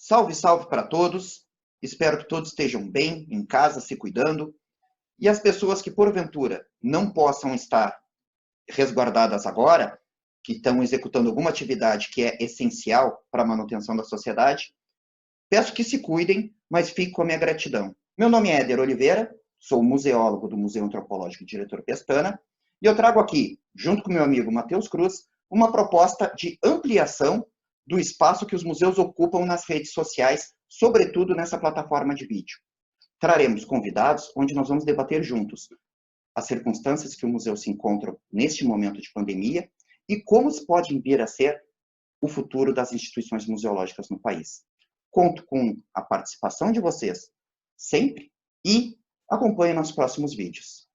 Salve, salve para todos. Espero que todos estejam bem, em casa, se cuidando. E as pessoas que, porventura, não possam estar resguardadas agora, que estão executando alguma atividade que é essencial para a manutenção da sociedade, peço que se cuidem, mas fique com a minha gratidão. Meu nome é Éder Oliveira, sou museólogo do Museu Antropológico Diretor Pestana, e eu trago aqui, junto com meu amigo Matheus Cruz, uma proposta de ampliação do espaço que os museus ocupam nas redes sociais, sobretudo nessa plataforma de vídeo. Traremos convidados onde nós vamos debater juntos as circunstâncias que o museu se encontra neste momento de pandemia e como podem vir a ser o futuro das instituições museológicas no país. Conto com a participação de vocês sempre e acompanhe nos próximos vídeos.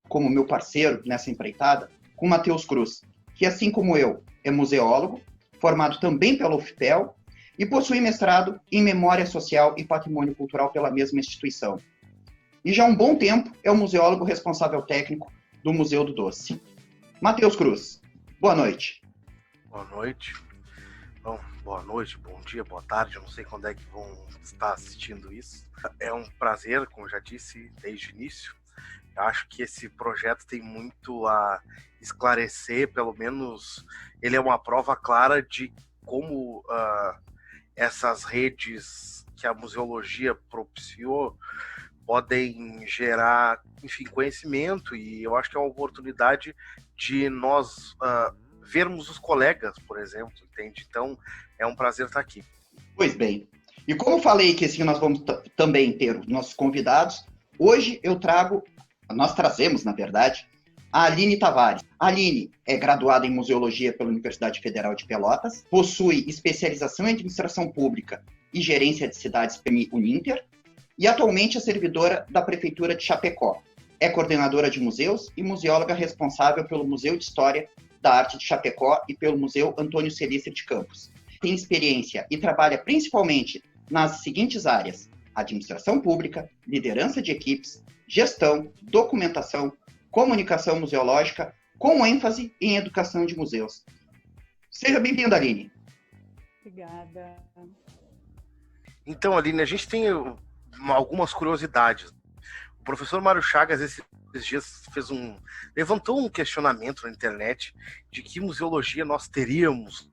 Como meu parceiro nessa empreitada, com Matheus Cruz, que assim como eu, é museólogo, formado também pela UFPEL e possui mestrado em Memória Social e Patrimônio Cultural pela mesma instituição. E já há um bom tempo é o museólogo responsável técnico do Museu do Doce. Matheus Cruz, boa noite. Boa noite. Bom, boa noite, bom dia, boa tarde, eu não sei quando é que vão estar assistindo isso. É um prazer, como já disse desde o início. Eu acho que esse projeto tem muito a esclarecer, pelo menos ele é uma prova clara de como essas redes que a museologia propiciou podem gerar, enfim, conhecimento, e eu acho que é uma oportunidade de nós vermos os colegas, por exemplo, entende? Então, é um prazer estar aqui. Pois bem, e como falei que assim nós vamos também ter os nossos convidados, hoje nós trazemos, na verdade, a Aline Tavares. A Aline é graduada em Museologia pela Universidade Federal de Pelotas, possui especialização em Administração Pública e Gerência de Cidades pela Uninter, e atualmente é servidora da Prefeitura de Chapecó. É coordenadora de museus e museóloga responsável pelo Museu de História da Arte de Chapecó e pelo Museu Antônio Celício de Campos. Tem experiência e trabalha principalmente nas seguintes áreas: administração pública, liderança de equipes, gestão, documentação, comunicação museológica, com ênfase em educação de museus. Seja bem-vinda, Aline. Obrigada. Então, Aline, a gente tem algumas curiosidades. O professor Mário Chagas, esses dias, levantou um questionamento na internet de que museologia nós teríamos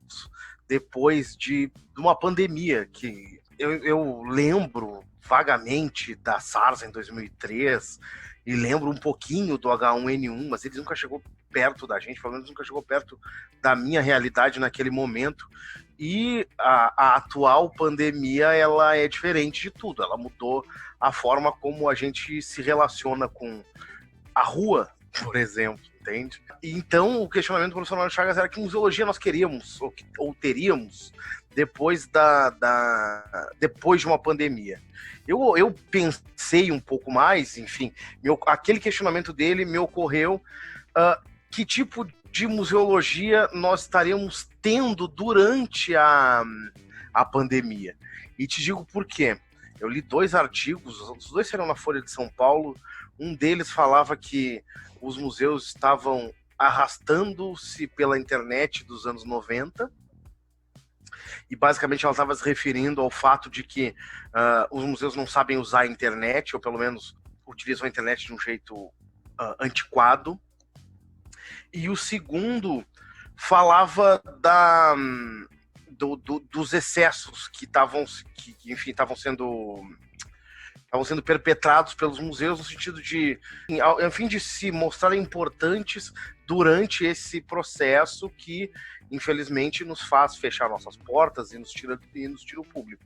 depois de uma pandemia, que eu lembro vagamente da SARS em 2003 e lembro um pouquinho do H1N1, mas ele nunca chegou perto da gente, pelo menos nunca chegou perto da minha realidade naquele momento. E a atual pandemia, ela é diferente de tudo, ela mudou a forma como a gente se relaciona com a rua, por exemplo, entende? Então, o questionamento do professor Mário Chagas era que museologia nós queríamos, ou teríamos, depois depois de uma pandemia. Eu pensei um pouco mais, enfim, aquele questionamento dele me ocorreu, que tipo de museologia nós estaríamos tendo durante a pandemia. E te digo por quê. Eu li 2 artigos, os 2 saíram na Folha de São Paulo. Um deles falava que os museus estavam arrastando-se pela internet dos anos 90, e basicamente ela estava se referindo ao fato de que os museus não sabem usar a internet, ou pelo menos utilizam a internet de um jeito antiquado. E o segundo falava dos excessos que estavam sendo perpetrados pelos museus, no sentido de, a fim de se mostrarem importantes durante esse processo que, infelizmente, nos faz fechar nossas portas e nos tira o público.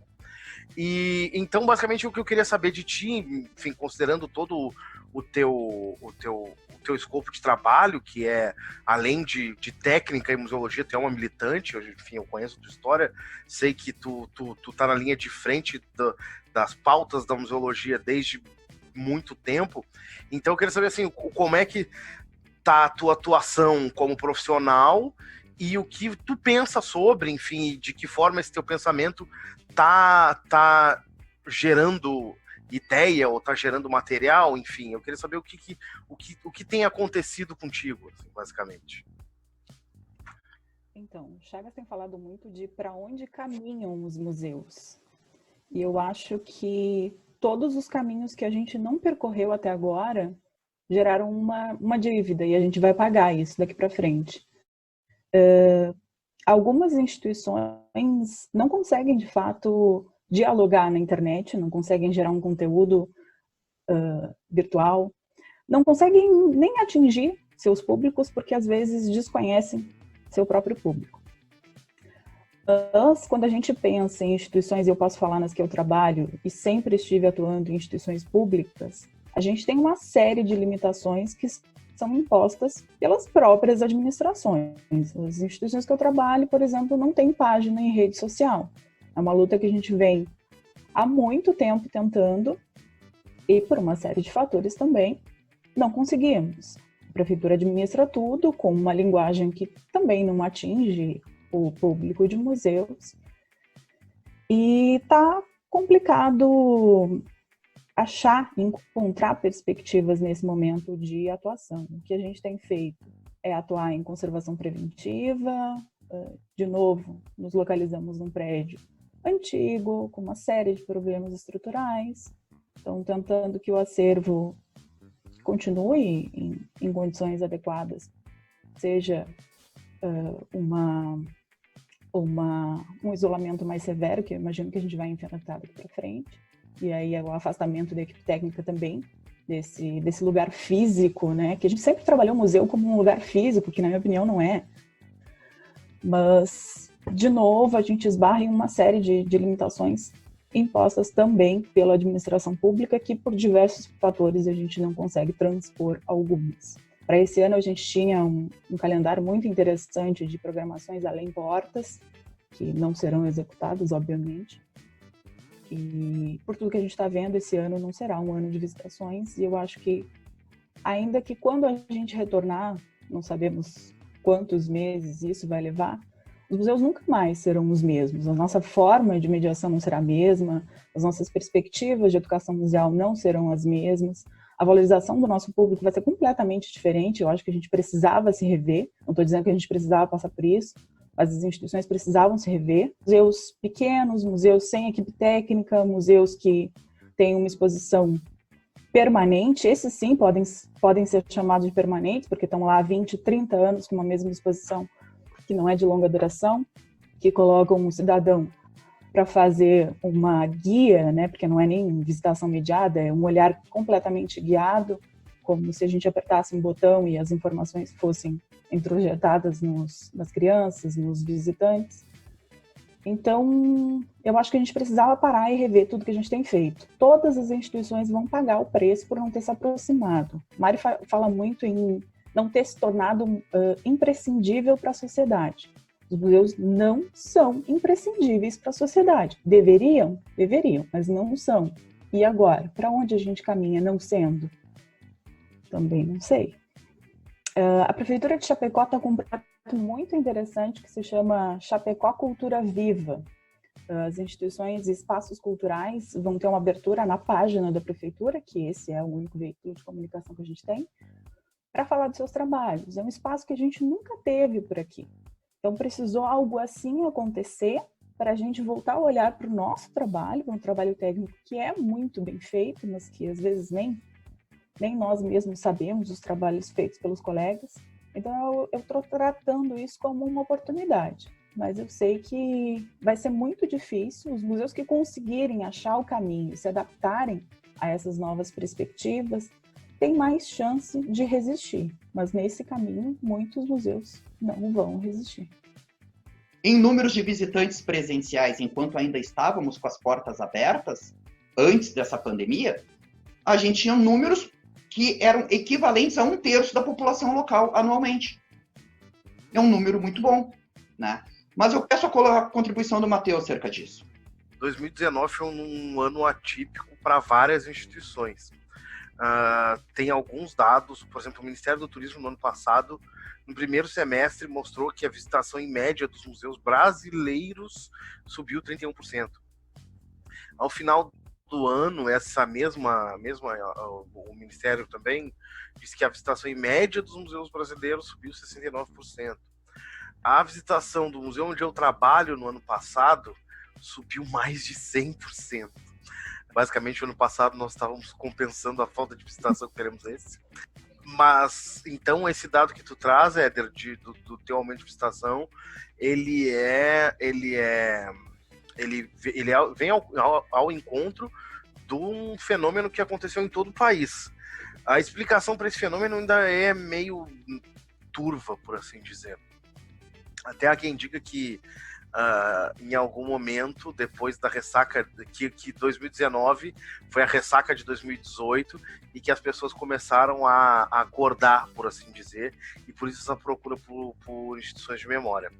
E então, basicamente, o que eu queria saber de ti, enfim, considerando todo o teu escopo de trabalho, que é, além de técnica e museologia, tu é uma militante, enfim, eu conheço a tua história, sei que tu tá na linha de frente das pautas da museologia desde muito tempo. Então eu queria saber, assim, como é que tá a tua atuação como profissional e o que tu pensa sobre, enfim, de que forma esse teu pensamento tá gerando ideia ou está gerando material, enfim. Eu queria saber o que tem acontecido contigo, assim, basicamente. Então, Chagas tem falado muito de para onde caminham os museus. E eu acho que todos os caminhos que a gente não percorreu até agora geraram uma dívida e a gente vai pagar isso daqui para frente. Algumas instituições não conseguem, de fato, dialogar na internet, não conseguem gerar um conteúdo virtual, não conseguem nem atingir seus públicos porque às vezes desconhecem seu próprio público. Mas, quando a gente pensa em instituições, e eu posso falar nas que eu trabalho, e sempre estive atuando em instituições públicas, a gente tem uma série de limitações que são impostas pelas próprias administrações. As instituições que eu trabalho, por exemplo, não têm página em rede social. É uma luta que a gente vem há muito tempo tentando, e por uma série de fatores também, não conseguimos. A prefeitura administra tudo com uma linguagem que também não atinge o público de museus. E está complicado encontrar perspectivas nesse momento de atuação. O que a gente tem feito é atuar em conservação preventiva. De novo, nos localizamos num prédio antigo, com uma série de problemas estruturais. Então, tentando que o acervo continue em condições adequadas, seja um isolamento mais severo, que eu imagino que a gente vai enfrentar daqui para frente, e aí é o afastamento da equipe técnica também, desse lugar físico, né? Que a gente sempre trabalhou o museu como um lugar físico, que na minha opinião não é. Mas, de novo, a gente esbarra em uma série de limitações impostas também pela administração pública, que por diversos fatores a gente não consegue transpor algumas. Para esse ano a gente tinha um calendário muito interessante de programações além portas, que não serão executadas, obviamente. E por tudo que a gente está vendo, esse ano não será um ano de visitações, e eu acho que, ainda que quando a gente retornar, não sabemos quantos meses isso vai levar, os museus nunca mais serão os mesmos. A nossa forma de mediação não será a mesma, as nossas perspectivas de educação museal não serão as mesmas, a valorização do nosso público vai ser completamente diferente. Eu acho que a gente precisava se rever, não estou dizendo que a gente precisava passar por isso, mas as instituições precisavam se rever. Museus pequenos, museus sem equipe técnica, museus que têm uma exposição permanente, esses sim podem ser chamados de permanentes, porque estão lá há 20, 30 anos com uma mesma exposição que não é de longa duração, que colocam um cidadão para fazer uma guia, né, porque não é nem visitação mediada, é um olhar completamente guiado, como se a gente apertasse um botão e as informações fossem introjetadas nas crianças, nos visitantes. Então, eu acho que a gente precisava parar e rever tudo que a gente tem feito. Todas as instituições vão pagar o preço por não ter se aproximado. Mari fala muito em não ter se tornado imprescindível para a sociedade. Os museus não são imprescindíveis para a sociedade. Deveriam, mas não são. E agora? Para onde a gente caminha não sendo? Também não sei. A Prefeitura de Chapecó está com um projeto muito interessante que se chama Chapecó Cultura Viva. As instituições e espaços culturais vão ter uma abertura na página da Prefeitura, que esse é o único veículo de comunicação que a gente tem, para falar dos seus trabalhos. É um espaço que a gente nunca teve por aqui. Então, precisou algo assim acontecer para a gente voltar a olhar para o nosso trabalho, para um trabalho técnico que é muito bem feito, mas que às vezes nem nós mesmos sabemos os trabalhos feitos pelos colegas. Então, eu estou tratando isso como uma oportunidade. Mas eu sei que vai ser muito difícil. Os museus que conseguirem achar o caminho e se adaptarem a essas novas perspectivas têm mais chance de resistir. Mas nesse caminho, muitos museus não vão resistir. Em números de visitantes presenciais, enquanto ainda estávamos com as portas abertas, antes dessa pandemia, a gente tinha números que eram equivalentes a 1/3 da população local anualmente. É um número muito bom, né? Mas eu peço a contribuição do Matheus acerca disso. 2019 foi um ano atípico para várias instituições. Tem alguns dados, por exemplo, o Ministério do Turismo no ano passado, no primeiro semestre, mostrou que a visitação em média dos museus brasileiros subiu 31%. Ao final do ano, o Ministério também disse que a visitação em média dos museus brasileiros subiu 69%. A visitação do museu onde eu trabalho no ano passado subiu mais de 100%. Basicamente, no ano passado nós estávamos compensando a falta de visitação que teremos esse. Mas, então, esse dado que tu traz, Éder, do teu aumento de visitação, ele vem ao encontro de um fenômeno que aconteceu em todo o país. A explicação para esse fenômeno ainda é meio turva, por assim dizer. Até há quem diga que em algum momento, depois da ressaca, que 2019 foi a ressaca de 2018 e que as pessoas começaram a acordar, por assim dizer, e por isso essa procura por instituições de memória.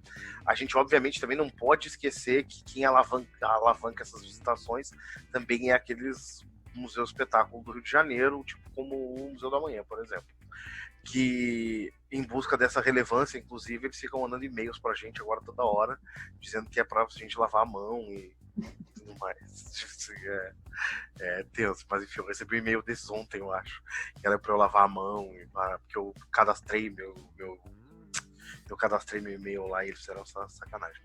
A gente, obviamente, também não pode esquecer que quem alavanca essas visitações também é aqueles museus espetáculo do Rio de Janeiro, tipo como o Museu da Manhã, por exemplo, que em busca dessa relevância, inclusive, eles ficam mandando e-mails pra gente agora toda hora, dizendo que é pra gente lavar a mão e tudo mais. É tenso, mas enfim, eu recebi um e-mail desses ontem, eu acho, que era pra eu lavar a mão, porque eu cadastrei meu e-mail lá e eles fizeram essa sacanagem.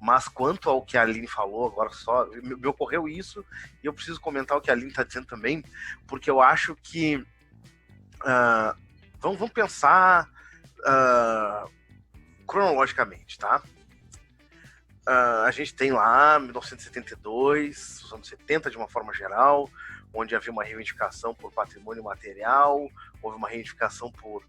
Mas quanto ao que a Aline falou, agora só, me ocorreu isso, e eu preciso comentar o que a Aline tá dizendo também, porque eu acho que vamos pensar cronologicamente, tá? A gente tem lá 1972, os anos 70 de uma forma geral, onde havia uma reivindicação por patrimônio material, houve uma reivindicação por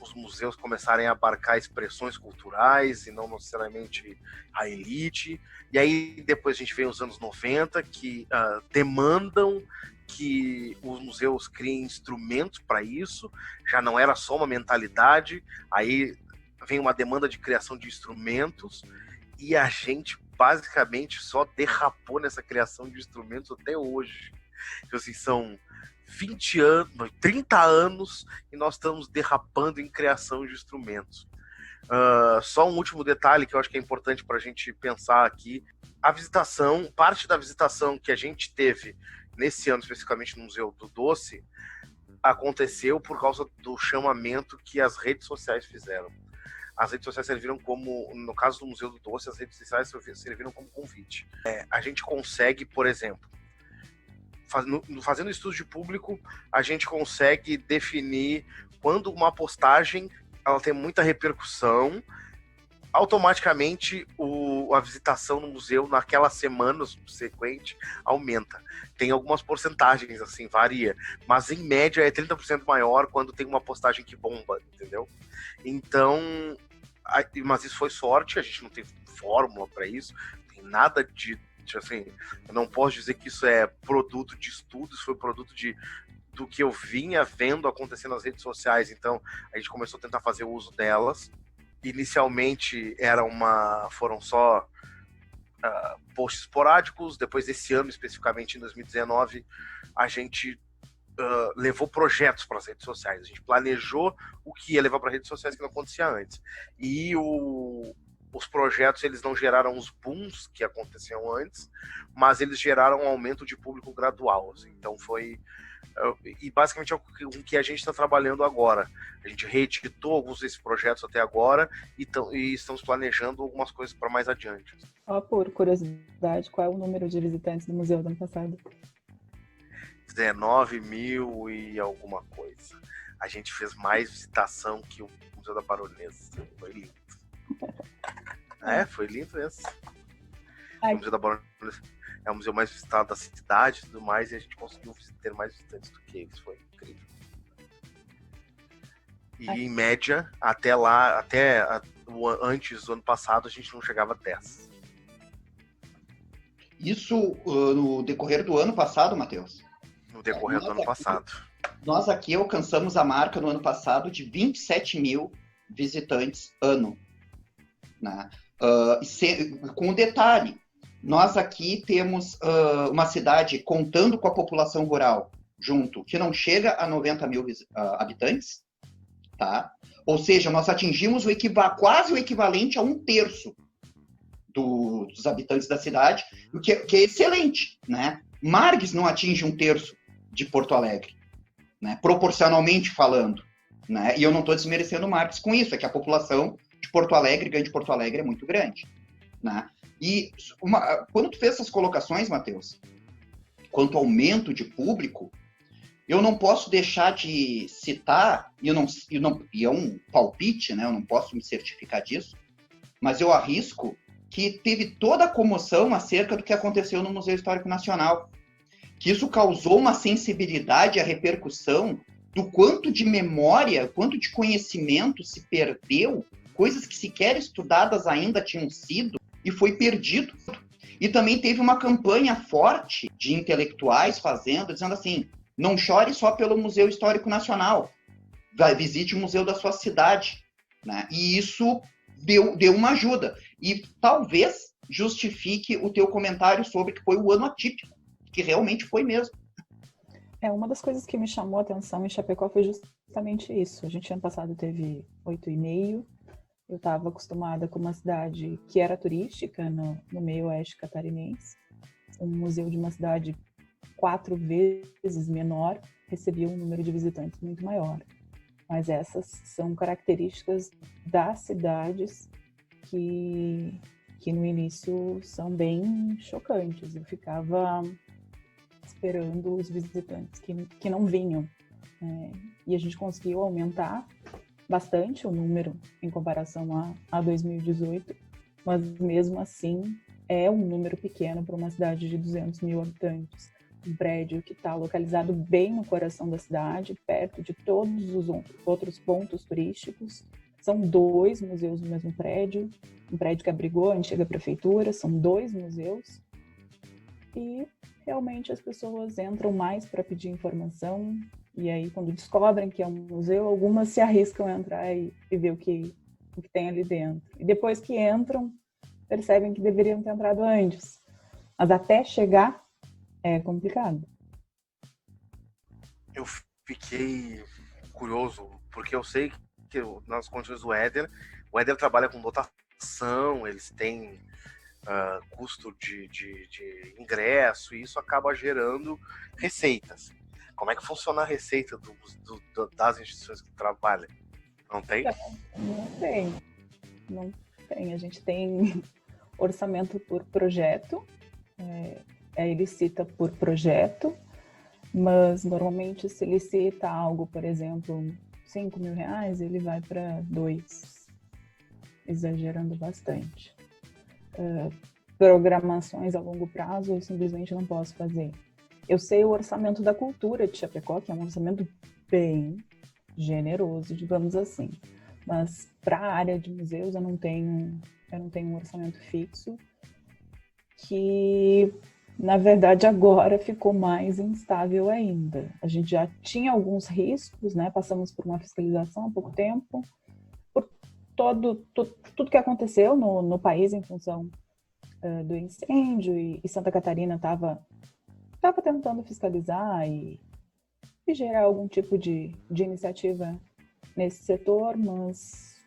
os museus começarem a abarcar expressões culturais e não necessariamente a elite. E aí depois a gente vem os anos 90, que demandam que os museus criem instrumentos para isso, já não era só uma mentalidade, aí vem uma demanda de criação de instrumentos, e a gente basicamente só derrapou nessa criação de instrumentos até hoje. Então, assim, são 20 anos, 30 anos, e nós estamos derrapando em criação de instrumentos. Só um último detalhe que eu acho que é importante para a gente pensar aqui. A visitação, parte da visitação que a gente teve nesse ano, especificamente no Museu do Doce, aconteceu por causa do chamamento que as redes sociais fizeram. As redes sociais serviram como, no caso do Museu do Doce, as redes sociais serviram como convite. A gente consegue, por exemplo, fazendo estudo de público, a gente consegue definir quando uma postagem ela tem muita repercussão, automaticamente a visitação no museu naquela semana subsequente aumenta. Tem algumas porcentagens, assim, varia, mas em média é 30% maior quando tem uma postagem que bomba, entendeu? Então, mas isso foi sorte, a gente não tem fórmula para isso, não tem nada assim, eu não posso dizer que isso é produto de estudo, isso foi produto do que eu vinha vendo acontecer nas redes sociais, então a gente começou a tentar fazer uso delas. Inicialmente foram só posts esporádicos, depois desse ano, especificamente em 2019, a gente levou projetos para as redes sociais, a gente planejou o que ia levar para as redes sociais que não acontecia antes. E os projetos, eles não geraram os booms que aconteciam antes, mas eles geraram um aumento de público gradual. Assim. Então e basicamente é o que a gente está trabalhando agora. A gente reeditou alguns desses projetos até agora e estamos planejando algumas coisas para mais adiante. Por curiosidade, qual é o número de visitantes do museu do ano passado? 19 mil e alguma coisa. A gente fez mais visitação que o Museu da Baronesa. Foi lindo. Foi lindo esse. O Museu da Baronesa é o museu mais visitado da cidade e tudo mais, e a gente conseguiu ter mais visitantes do que eles. Foi incrível. E em média, antes do ano passado, a gente não chegava a 10. Isso no decorrer do ano passado, Matheus? No decorrer do ano passado. Nós aqui alcançamos a marca no ano passado de 27 mil visitantes ano. Né? Com um detalhe, nós aqui temos uma cidade, contando com a população rural junto, que não chega a 90 mil habitantes, tá? Ou seja, nós atingimos quase o equivalente a 1/3 dos habitantes da cidade, o que é excelente, né? Margs não atinge 1/3 de Porto Alegre, né? Proporcionalmente falando, né? E eu não estou desmerecendo Margs com isso, é que a população de Porto Alegre, Grande Porto Alegre, é muito grande, né? E quando tu fez essas colocações, Matheus, quanto ao aumento de público, eu não posso deixar de citar, e é um palpite, né? Eu não posso me certificar disso, mas eu arrisco que teve toda a comoção acerca do que aconteceu no Museu Histórico Nacional, que isso causou uma sensibilidade à repercussão do quanto de memória, quanto de conhecimento se perdeu, coisas que sequer estudadas ainda tinham sido, e foi perdido. E também teve uma campanha forte de intelectuais dizendo assim, não chore só pelo Museu Histórico Nacional, visite o museu da sua cidade, né? E isso deu uma ajuda. E talvez justifique o teu comentário sobre que foi o ano atípico, que realmente foi mesmo. Uma das coisas que me chamou a atenção em Chapecó foi justamente isso. A gente ano passado teve 8,5. Eu estava acostumada com uma cidade que era turística no meio oeste catarinense. Um museu de uma cidade 4 vezes menor recebia um número de visitantes muito maior. Mas essas são características das cidades que no início são bem chocantes. Eu ficava esperando os visitantes que não vinham. E a gente conseguiu aumentar bastante o número em comparação a 2018, mas mesmo assim é um número pequeno para uma cidade de 200 mil habitantes. Um prédio que está localizado bem no coração da cidade, perto de todos os outros pontos turísticos. São 2 museus no mesmo prédio, um prédio que abrigou a antiga prefeitura, são 2 museus. E realmente as pessoas entram mais para pedir informação, e aí quando descobrem que é um museu, algumas se arriscam a entrar e ver o que tem ali dentro. E depois que entram, percebem que deveriam ter entrado antes. Mas até chegar é complicado. Eu fiquei curioso, porque eu sei que nas condições do Éder, o Éder trabalha com dotação, eles têm custo de ingresso, e isso acaba gerando receitas. Como é que funciona a receita das instituições que trabalham? Não tem? Não tem. A gente tem orçamento por projeto, é licita por projeto, mas normalmente se licita algo, por exemplo, R$5.000, ele vai para 2, exagerando bastante. Programações a longo prazo eu simplesmente não posso fazer. Eu sei o orçamento da cultura de Chapecó, que é um orçamento bem generoso, digamos assim, mas para a área de museus eu não tenho um orçamento fixo, que na verdade agora ficou mais instável ainda. A gente já tinha alguns riscos, né? Passamos por uma fiscalização há pouco tempo, por tudo que aconteceu no país em função do incêndio, e Santa Catarina estava tentando fiscalizar e gerar algum tipo de iniciativa nesse setor, mas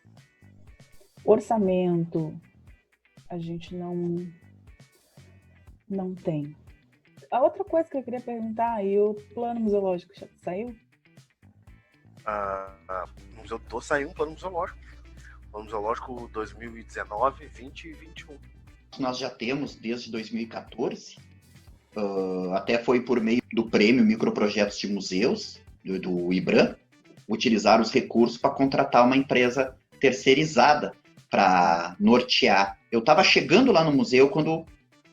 orçamento a gente não tem. A outra coisa que eu queria perguntar, e o plano museológico já saiu? Saiu um plano museológico. Plano museológico 2019, 20 e 21. Nós já temos desde 2014, até foi por meio do prêmio Microprojetos de Museus, do IBRAM, utilizar os recursos para contratar uma empresa terceirizada para nortear. Eu estava chegando lá no museu quando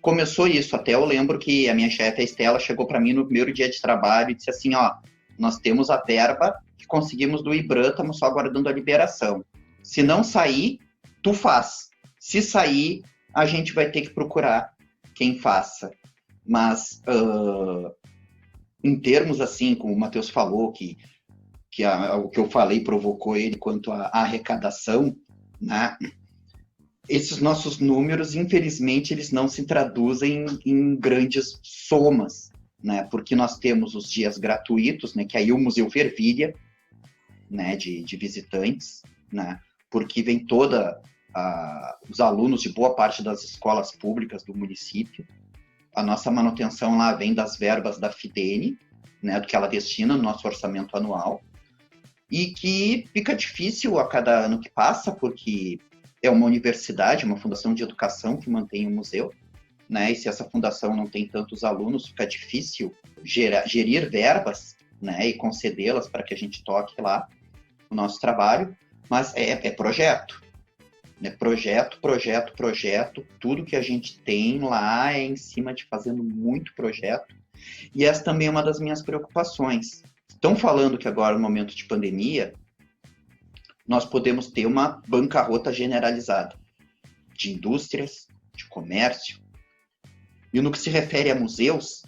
começou isso. Até eu lembro que a minha chefe, a Estela, chegou para mim no primeiro dia de trabalho e disse assim, nós temos a verba que conseguimos do IBRAM, estamos só aguardando a liberação. Se não sair, tu faz. Se sair, a gente vai ter que procurar quem faça. Mas, em termos assim, como o Matheus falou, que o que eu falei provocou ele quanto à arrecadação, né? Esses nossos números, infelizmente, eles não se traduzem em grandes somas, né? Porque nós temos os dias gratuitos, né? Que aí o Museu fervilha, né? De visitantes, né? Porque vem os alunos de boa parte das escolas públicas do município, A nossa manutenção lá vem das verbas da Fidene, né, do que ela destina no nosso orçamento anual, e que fica difícil a cada ano que passa, porque é uma universidade, uma fundação de educação que mantém o museu, né, e se essa fundação não tem tantos alunos, fica difícil gerir verbas, né, e concedê-las para que a gente toque lá o nosso trabalho, mas é projeto. Né? Projeto. Tudo que a gente tem lá é em cima de fazendo muito projeto. E essa também é uma das minhas preocupações. Estão falando que agora, no momento de pandemia, nós podemos ter uma bancarrota generalizada de indústrias, de comércio. E no que se refere a museus,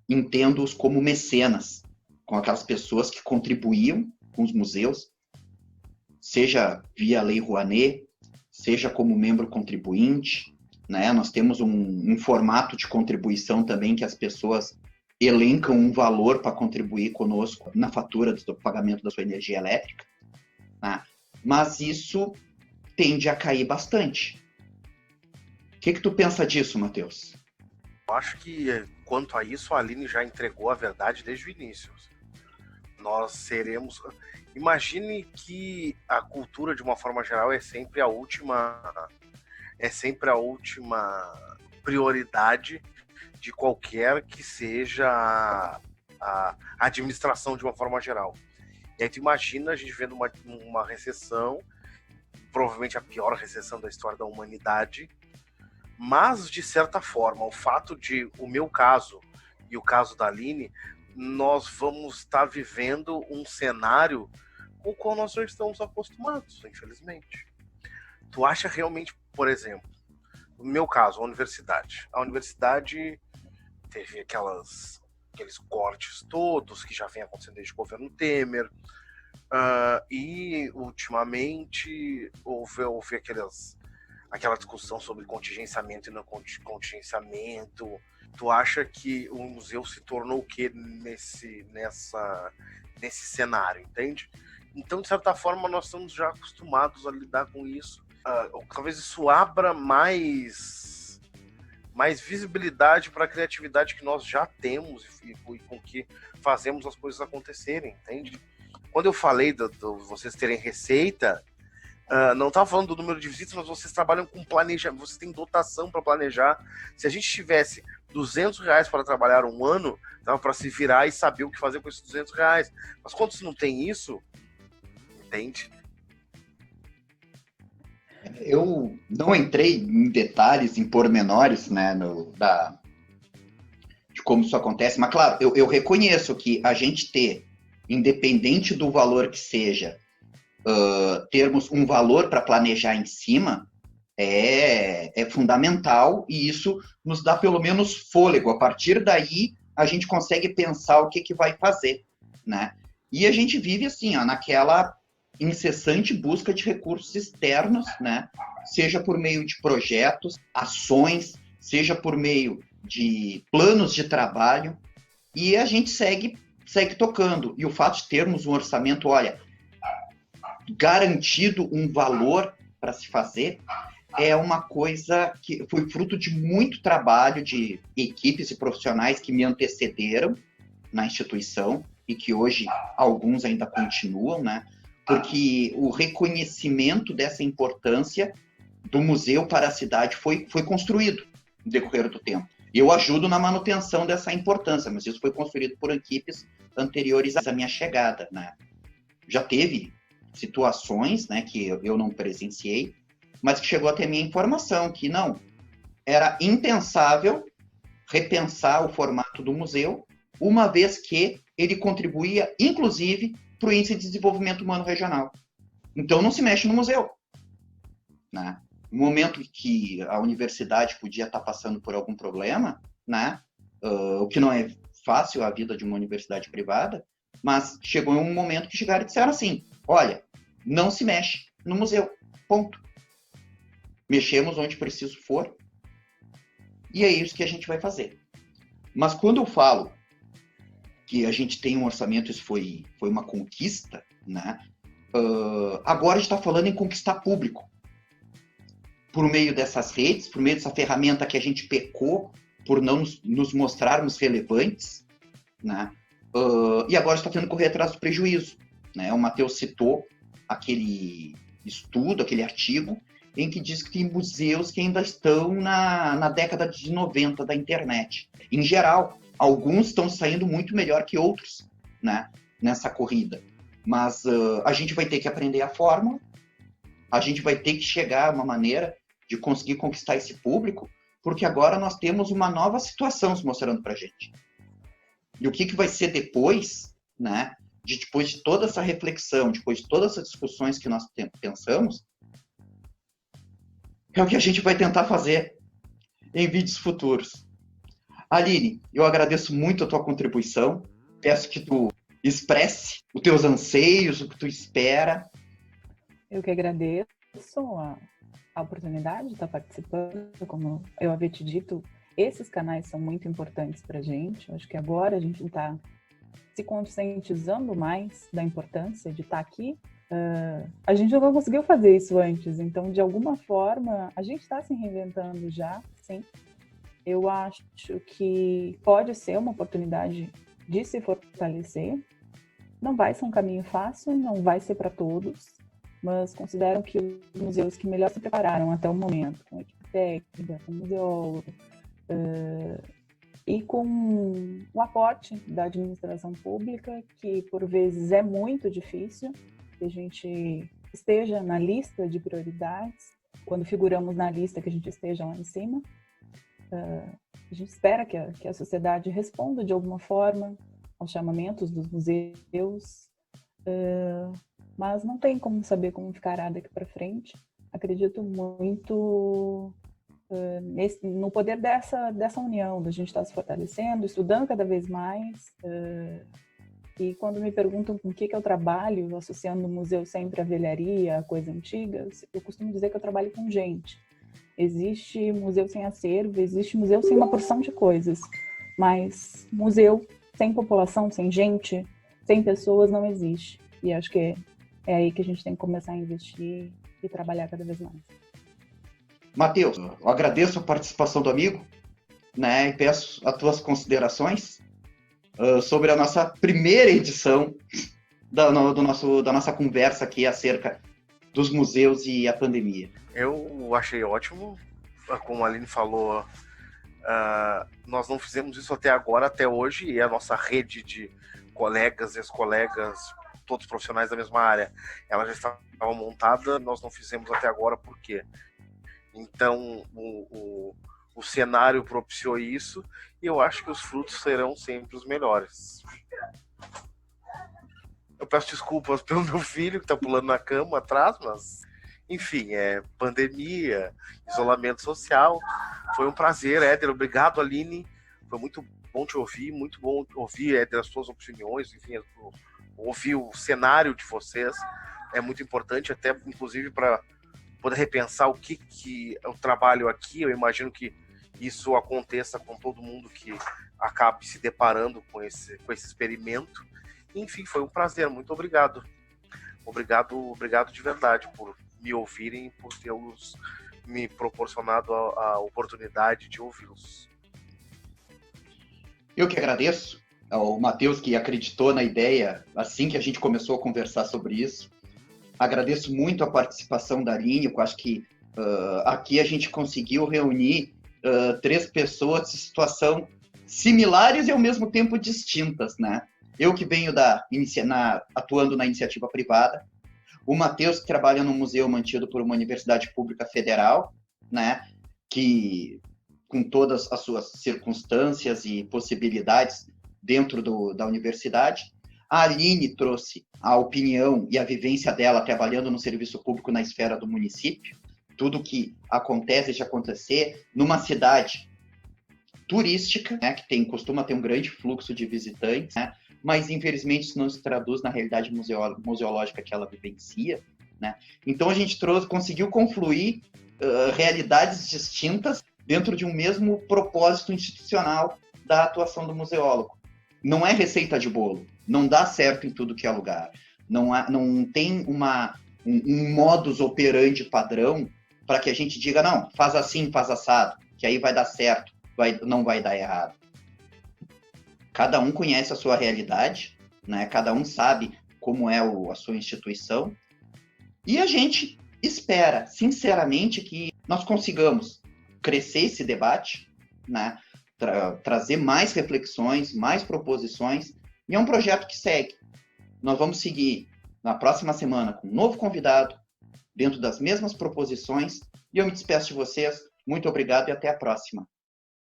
entendo-os como mecenas, com aquelas pessoas que contribuíam com os museus, seja via Lei Rouanet, seja como membro contribuinte, né? Nós temos um formato de contribuição também que as pessoas elencam um valor para contribuir conosco na fatura do pagamento da sua energia elétrica, né? Mas isso tende a cair bastante. O que tu pensa disso, Matheus? Eu acho que, quanto a isso, a Aline já entregou a verdade desde o início. Nós seremos... Imagine que a cultura, de uma forma geral, é sempre a última prioridade de qualquer que seja a administração, de uma forma geral. E aí tu imagina a gente vendo uma recessão, provavelmente a pior recessão da história da humanidade, mas, de certa forma, o fato de o meu caso e o caso da Aline, nós vamos estar vivendo um cenário com o qual nós já estamos acostumados, infelizmente. Tu acha realmente, por exemplo, no meu caso, a universidade teve aqueles cortes todos que já vem acontecendo desde o governo Temer, e ultimamente houve aquela discussão sobre contingenciamento e não contingenciamento. Tu acha que o museu se tornou o quê nesse cenário, entende? Então, de certa forma, nós estamos já acostumados a lidar com isso. Talvez isso abra mais visibilidade para a criatividade que nós já temos e com que fazemos as coisas acontecerem, entende? Quando eu falei de vocês terem receita, não estava falando do número de visitas, mas vocês trabalham com planejamento, vocês têm dotação para planejar. Se a gente tivesse R$200 para trabalhar um ano, dava para se virar e saber o que fazer com esses R$200. Mas quando você não tem isso, entende? Eu não entrei em detalhes, em pormenores, né, de como isso acontece, mas claro, eu reconheço que a gente ter, independente do valor que seja, termos um valor para planejar em cima é fundamental, e isso nos dá pelo menos fôlego. A partir daí, a gente consegue pensar o que vai fazer, né? E a gente vive assim, naquela incessante busca de recursos externos, né? Seja por meio de projetos, ações, seja por meio de planos de trabalho, e a gente segue tocando. E o fato de termos um orçamento, garantido um valor para se fazer, é uma coisa que foi fruto de muito trabalho de equipes e profissionais que me antecederam na instituição e que hoje alguns ainda continuam, né? Porque o reconhecimento dessa importância do museu para a cidade foi construído no decorrer do tempo. Eu ajudo na manutenção dessa importância, mas isso foi construído por equipes anteriores à minha chegada, né? Já teve situações, né, que eu não presenciei, mas que chegou até a minha informação que não, era impensável repensar o formato do museu, uma vez que ele contribuía, inclusive, para o Índice de Desenvolvimento Humano Regional. Então, não se mexe no museu, né? No momento que a universidade podia estar passando por algum problema, né, o que não é fácil a vida de uma universidade privada, mas chegou um momento que chegaram e disseram assim, olha, não se mexe no museu, ponto. Mexemos onde preciso for, e é isso que a gente vai fazer. Mas quando eu falo que a gente tem um orçamento, isso foi uma conquista, né? Agora a gente está falando em conquistar público. Por meio dessas redes, por meio dessa ferramenta que a gente pecou por não nos mostrarmos relevantes, né? E agora está tendo que correr atrás do prejuízo, né? O Matheus citou aquele estudo, aquele artigo, em que diz que tem museus que ainda estão na década de 90 da internet. Em geral, alguns estão saindo muito melhor que outros, né, nessa corrida. Mas a gente vai ter que aprender a fórmula, a gente vai ter que chegar a uma maneira de conseguir conquistar esse público, porque agora nós temos uma nova situação se mostrando para a gente. E o que vai ser depois, né, depois de toda essa reflexão, depois de todas essas discussões que nós pensamos, é o que a gente vai tentar fazer em vídeos futuros. Aline, eu agradeço muito a tua contribuição. Peço que tu expresse os teus anseios, o que tu espera. Eu que agradeço a oportunidade de estar participando. Como eu havia te dito, esses canais são muito importantes para a gente. Eu acho que agora a gente está se conscientizando mais da importância de estar aqui. A gente não conseguiu fazer isso antes, então, de alguma forma, a gente está se reinventando já, sim. Eu acho que pode ser uma oportunidade de se fortalecer. Não vai ser um caminho fácil, não vai ser para todos, mas considero que os museus que melhor se prepararam até o momento, com equipe técnica, com museólogo, e com o aporte da administração pública, que por vezes é muito difícil, que a gente esteja na lista de prioridades, quando figuramos na lista que a gente esteja lá em cima. A gente espera que a sociedade responda de alguma forma aos chamamentos dos museus, mas não tem como saber como ficará daqui para frente. Acredito muito no poder dessa união, da gente estar se fortalecendo, estudando cada vez mais. E quando me perguntam com o que eu trabalho, associando o museu sempre à velharia, a coisa antiga, eu costumo dizer que eu trabalho com gente. Existe museu sem acervo, existe museu sem uma porção de coisas, mas museu sem população, sem gente, sem pessoas não existe. E acho que é aí que a gente tem que começar a investir e trabalhar cada vez mais. Matheus, eu agradeço a participação do amigo, né, e peço as tuas considerações sobre a nossa primeira edição da nossa conversa aqui acerca dos museus e a pandemia. Eu achei ótimo, como a Aline falou, nós não fizemos isso até agora, até hoje, e a nossa rede de colegas, ex-colegas, todos profissionais da mesma área, ela já estava montada, nós não fizemos até agora, por quê? Então, o cenário propiciou isso, e eu acho que os frutos serão sempre os melhores. Eu peço desculpas pelo meu filho que está pulando na cama atrás, mas, enfim, pandemia, isolamento social. Foi um prazer, Éder. Obrigado, Aline. Foi muito bom te ouvir, muito bom ouvir, Éder, as suas opiniões, enfim, ouvir o cenário de vocês. É muito importante, até, inclusive, para poder repensar o que eu trabalho aqui. Eu imagino que isso aconteça com todo mundo que acabe se deparando com esse experimento. Enfim, foi um prazer, muito obrigado. Obrigado de verdade por me ouvirem e por tê-los me proporcionado a oportunidade de ouvi-los. Eu que agradeço ao Matheus, que acreditou na ideia assim que a gente começou a conversar sobre isso. Agradeço muito a participação da Aline, eu acho que aqui a gente conseguiu reunir 3 pessoas de situação similares e ao mesmo tempo distintas, né? Eu que venho atuando na iniciativa privada, o Matheus que trabalha num museu mantido por uma universidade pública federal, né? Que com todas as suas circunstâncias e possibilidades dentro da universidade. A Aline trouxe a opinião e a vivência dela trabalhando no serviço público na esfera do município, tudo que acontece de acontecer numa cidade turística, né, que costuma ter um grande fluxo de visitantes, né, mas infelizmente isso não se traduz na realidade museológica que ela vivencia, né? Então a gente conseguiu confluir realidades distintas dentro de um mesmo propósito institucional da atuação do museólogo. Não é receita de bolo, não dá certo em tudo que é lugar, não tem um modus operandi padrão para que a gente diga, não, faz assim, faz assado, que aí vai dar certo, não vai dar errado. Cada um conhece a sua realidade, né? Cada um sabe como é a sua instituição, e a gente espera, sinceramente, que nós consigamos crescer esse debate, né? Trazer mais reflexões, mais proposições, e é um projeto que segue. Nós vamos seguir na próxima semana com um novo convidado, dentro das mesmas proposições, e eu me despeço de vocês. Muito obrigado e até a próxima.